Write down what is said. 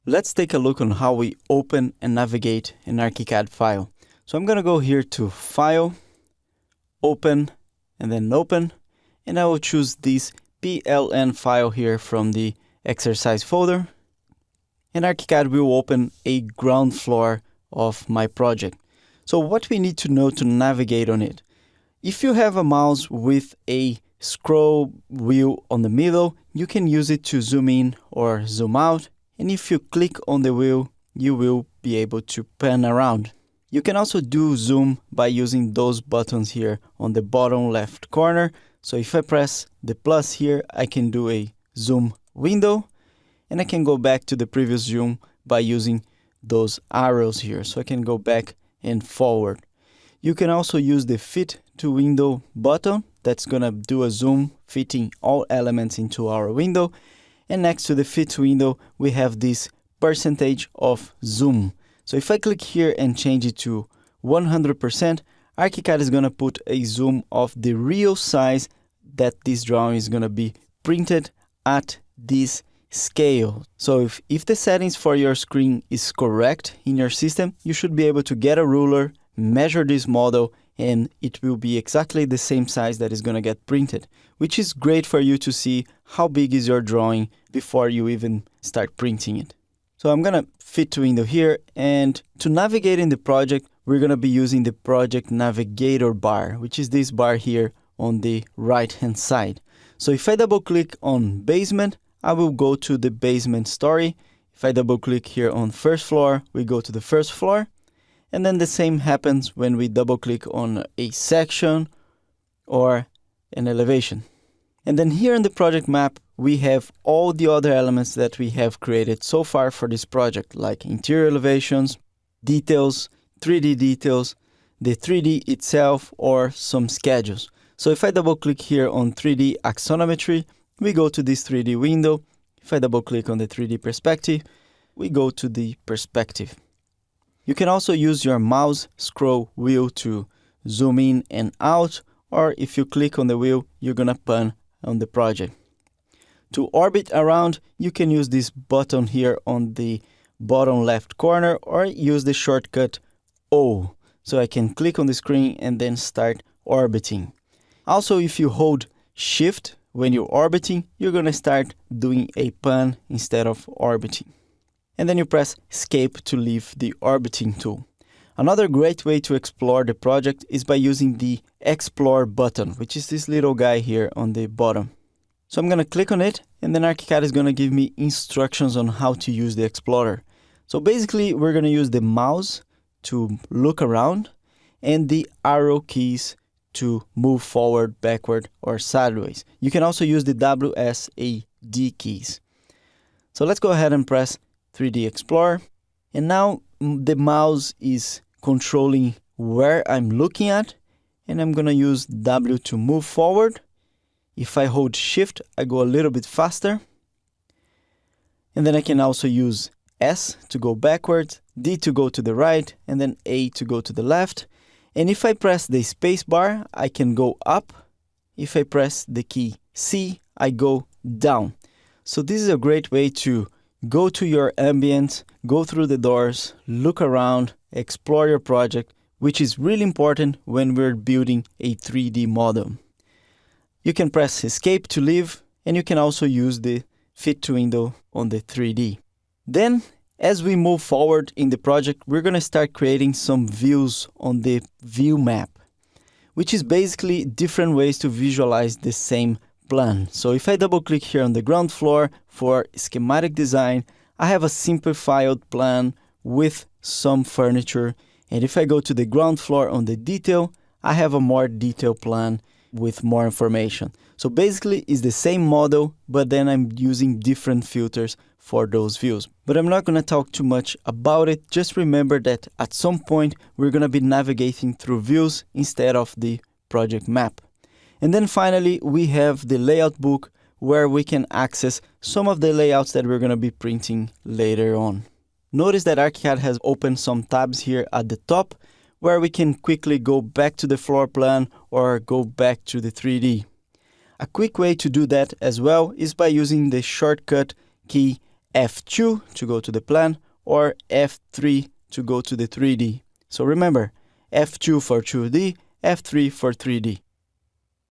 Let's take a look on how we open and navigate an ArchiCad file. So I'm going to go here to File, Open, and then Open, and I will choose this PLN file here from the exercise folder. And ArchiCad will open a ground floor of my project. So what we need to know to navigate on it. If you have a mouse with a scroll wheel on the middle, you can use it to zoom in or zoom out. And if you click on the wheel, you will be able to pan around. You can also do zoom by using those buttons here on the bottom left corner. So if I press the plus here, I can do a zoom window, and I can go back to the previous zoom by using those arrows here. So I can go back and forward. You can also use the fit to window button. That's gonna do a zoom, fitting all elements into our window. And next to the fit window, we have this percentage of zoom. So if I click here and change it to 100%, ArchiCad is going to put a zoom of the real size that this drawing is going to be printed at this scale. So if the settings for your screen is correct in your system, you should be able to get a ruler, measure this model, and it will be exactly the same size that is going to get printed, which is great for you to see how big is your drawing before you even start printing it. So I'm going to fit to window here, and to navigate in the project, we're going to be using the project navigator bar, which is this bar here on the right hand side. So if I double click on basement, I will go to the basement story. If I double click here on first floor, we go to the first floor. And then the same happens when we double click on a section or an elevation. And then here in the project map, we have all the other elements that we have created so far for this project, like interior elevations, details, 3D details, the 3D itself, or some schedules. So if I double click here on 3D axonometry, we go to this 3D window. If I double click on the 3D perspective, we go to the perspective. You can also use your mouse scroll wheel to zoom in and out, or if you click on the wheel, you're gonna pan on the project. To orbit around, you can use this button here on the bottom left corner, or use the shortcut O. So I can click on the screen and then start orbiting. Also, if you hold Shift when you're orbiting, you're gonna start doing a pan instead of orbiting. And then you press Escape to leave the orbiting tool. Another great way to explore the project is by using the Explore button, which is this little guy here on the bottom. So I'm going to click on it, and then ArchiCad is going to give me instructions on how to use the Explorer. So basically, we're going to use the mouse to look around and the arrow keys to move forward, backward, or sideways. You can also use the WSAD keys. So let's go ahead and press 3D Explorer. And now the mouse is controlling where I'm looking at, and I'm going to use W to move forward. If I hold Shift, I go a little bit faster. And then I can also use S to go backwards, D to go to the right, and then A to go to the left. And if I press the space bar, I can go up. If I press the key C, I go down. So this is a great way to go to your ambient, go through the doors, look around, explore your project, which is really important when we're building a 3D model. You can press Escape to leave, and you can also use the Fit to Window on the 3D. Then, as we move forward in the project, we're going to start creating some views on the view map, which is basically different ways to visualize the same plan. So if I double click here on the ground floor for schematic design, I have a simplified plan with some furniture. And if I go to the ground floor on the detail, I have a more detailed plan with more information. So basically it's the same model, but then I'm using different filters for those views. But I'm not going to talk too much about it. Just remember that at some point we're going to be navigating through views instead of the project map. And then finally we have the layout book, where we can access some of the layouts that we're going to be printing later on. Notice that ArchiCad has opened some tabs here at the top, where we can quickly go back to the floor plan or go back to the 3D. A quick way to do that as well is by using the shortcut key F2 to go to the plan, or F3 to go to the 3D. So remember, F2 for 2D, F3 for 3D.